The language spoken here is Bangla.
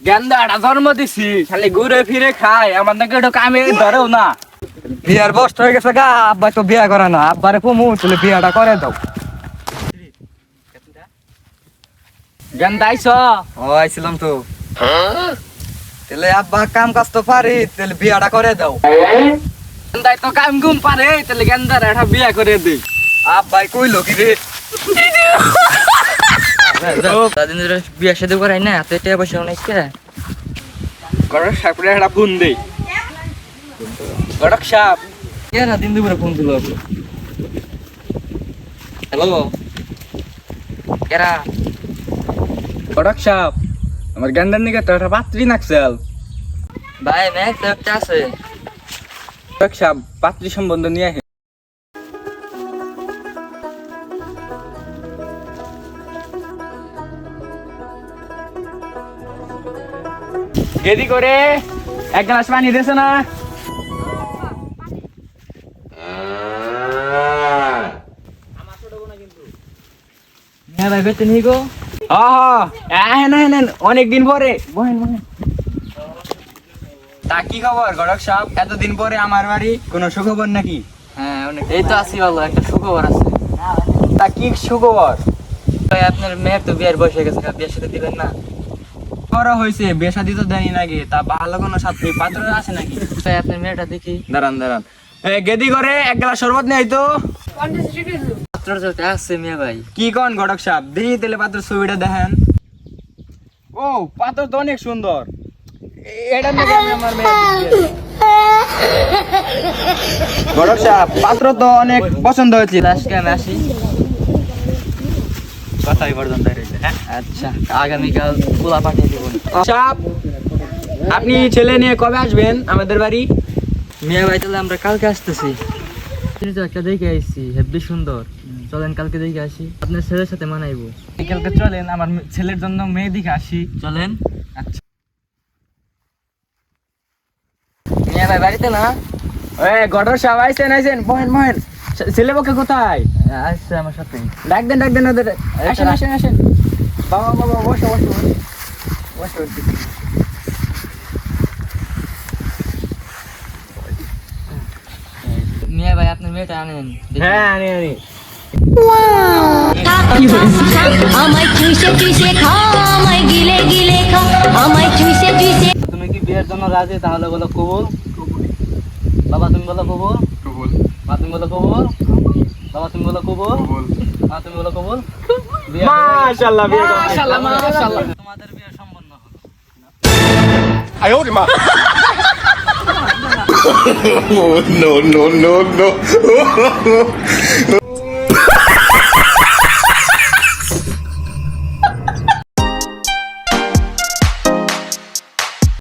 গেন্দাটা জন্ম দিছি খালি ঘুরে ফিরে খায় আমার নাকি একটু কামে ধরেও না। বিয়ার বস্ত হয়ে গেছে গা, আব্বা তো বিয়া করে না, আব্বারে কমু তুলে বিয়াটা করে দাও। গেন্দা আইছ? ও আইছিলাম তো। তাহলে আব্বা কাম কাজ তো পারি, তাহলে বিয়াটা করে দাও। গেন্দাই তো কাম গুম পারে, তাহলে গেন্দার একটা বিয়া করে দিই। আব্বাই কইলো কি রে? দাদিন বিয়া শাদী করাই না, তো এটা বসে অনেক গড়ক সাপড়ে একটা ফোন দেই। গড়ক সাপ কেরা দিন দুপুরে ফোন দিল। হ্যালো, কেরা? গড়ক সাপ আমার গেন্দার নিকে তো একটা পাত্রী নাকছেল। ভাই ম্যাচ তো একটা আছে। গড়ক সাপ পাত্রী সম্বন্ধ নিয়ে আহে। গেদি করে এক গ্লাস পানি দিয়েছে না? হ্যাঁ ভাই বেতন হি গো। অনেকদিন পরে বহেন বহেন। তা কি খবর গড়ক সাপ, এতদিন পরে আমার বাড়ি, কোনো সুখবর নাকি? হ্যাঁ অনেক, এই তো আছি ভালো, একটা সুখবর আছে। তা কি সুখবর? ভাই আপনার মেয়ের তো বিয়ের বয়স হয়ে গেছে, বিয়ের সাথে দিবেন না? করা হয়েছে, বেশা দিতে দেয়নি নাকি? তা ভালো কোনো সাথে পাত্র আছে নাকি? ভাই আপনার মেয়েটা দেখি। দাঁড়ান দাঁড়ান, গেদি করে এক গ্লাস শরবত নেই তো? পাত্র সাথে আসছে মেয়ে ভাই। কি কন গড়ক সাপ, দিই তাহলে পাত্র ছবিটা দেখেন। ও পাত্র তো অনেক সুন্দর, এটা নাকি আমি আমার মেয়ে গড়ক সাপ, পাত্র তো অনেক পছন্দ হয়েছে। আজকে আমি আসি। কথাই পর্যন্ত রয়েছে। হ্যাঁ আচ্ছা, আগামীকাল পোলা পাঠিয়ে দেবো। সাপ, আপনি ছেলে নিয়ে কবে আসবেন আমাদের বাড়ি? মেয়ে ভাই তাহলে আমরা কালকে আসতেছি। তো একটা দেখে আসছি, হেব্বি সুন্দর। চলেন কালকে দেখে আসি, আপনার ছেলের সাথে মানাইবো। বিকেলকে চলেন, আমার ছেলের জন্য মেয়ে দিকে আসি। চলেন। আচ্ছা মেয়ে ভাই বাড়িতে না? গডর সাহেব আইসেন আইসেন, বহেন বহেন। ছেলে পক্ষে কোথায়? আসছে আমার সাথে। ডাক দেন ওদের। আসেন আসেন আসেন, বাবা বাবা বসো বসো বসো বসো। মেয়ে ভাই আপনার মেয়েটা আনেন। হ্যাঁ আনি আনি। আমায় চুষে চুষে খাও, আমায় গিলে গিলে খাও, আমায় চুষে চুষে। তুমি কি বিয়ের জন্য রাজি? তাহলে বলো কবুল। বাবা তুমি বলো কবুল। মা তুমি বলো কবুল। বাবা তুমি বলো কবুল। মা তুমি বলো কবুল। মাশাআল্লাহ, বিয়ে করতে। মাশাআল্লাহ মাশাআল্লাহ। তোমাদের বিয়ে সম্পন্ন হবে। Oh, no, no, no, no.